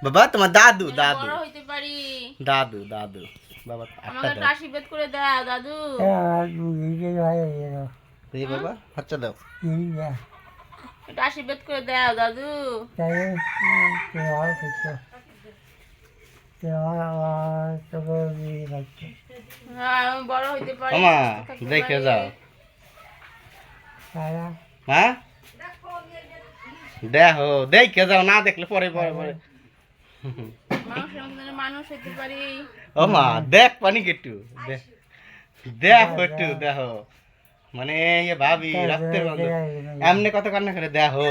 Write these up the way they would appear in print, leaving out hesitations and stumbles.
বাবা তোমার দাদু দাদু বড় হইতে পারি। দাদু দাদু বাবা আমাকে একটা আশীর্বাদ করে দাও দাদু। এই বাবা হাতটা দাও একটা আশীর্বাদ করে দাও দাদু। হ্যাঁ আমি বড় হইতে পারি। মামা দেখে যাও হ্যাঁ দেখো দেখে যাও না দেখলে পরে পরে পরে মানুষের মধ্যে মানুষ হইতে পারি। ও মা দেখ পানি একটু দেখো একটু দেখো মানে এ ভাবি রাত্রের মধ্যে এমনি কত কান্না করে দেখো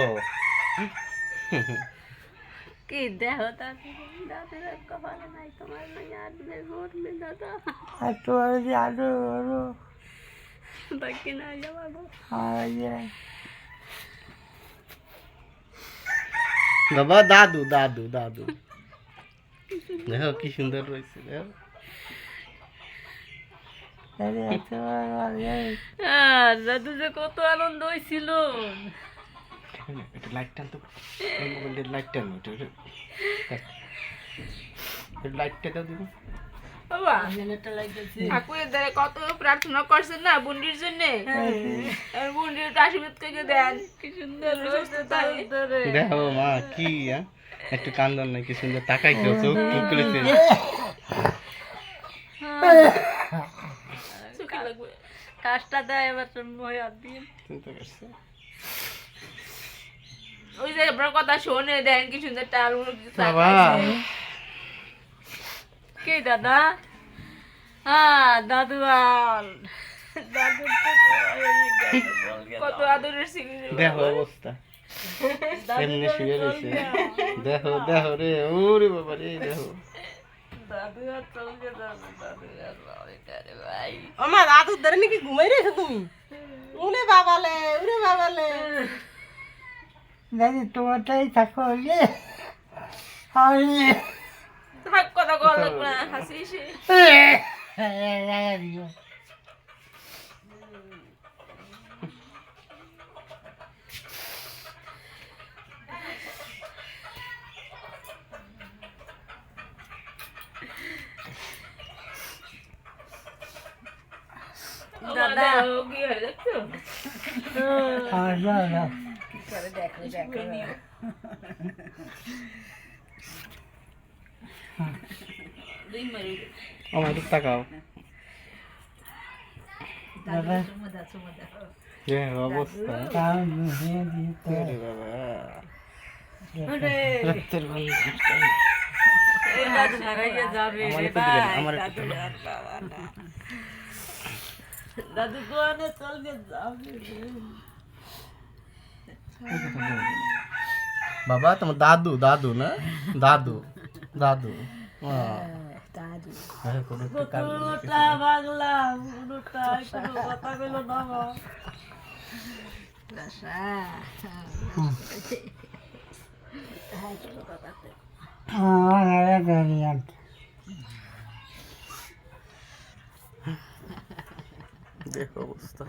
কি দেখো দাদু দাদুর কপালে নাই তোমার নাই আর নেই মরবে দাদা আর তোমার জানো বাকি না যাবো বাবা দাদু দাদু দাদু দেখো কি সুন্দর রয়েছে দেখো দাদু যে কত আনন্দ হয়েছিল। লাইট টান তো লাইট টান লাইটটা দাও দিবি ঠাকুরের দ্বারা কত প্রার্থনা করছেন না বুন্ডির জন্য। বুন্ডির আশীর্বাদ থেকে দেন কি সুন্দর দেখো মা কি একটু কান্দন নাই কি সুন্দর তাকাই কেউ চোখ টুক করেছে কাজটা দেয় এবার দিন ওই যে আপনার কথা শোনে দেন কি সুন্দর টাল কে দাদা হ্যাঁ দাদু দাদু কত আদরের ছিল দেখো অবস্থা এমনি শুয়ে রয়েছে দেখো দেখো রে ওরে বাবা রে দেখো আমার দাদুর ধরে নাকি ঘুমাই রেছো তুমি উরে বাবালে দাদি তোমারটাই থাকো কথা কল লাগবে না হাসিস দাদা কি হয়ে যাচ্ছে আমার একটু তাকাও অবস্থা দাদু কোনে চলবে বাবা তোমার দাদু দাদু না দাদু দাদু পুরোটা বাংলা পুরোটা কোনো কথা বলো না দেখো অবস্থা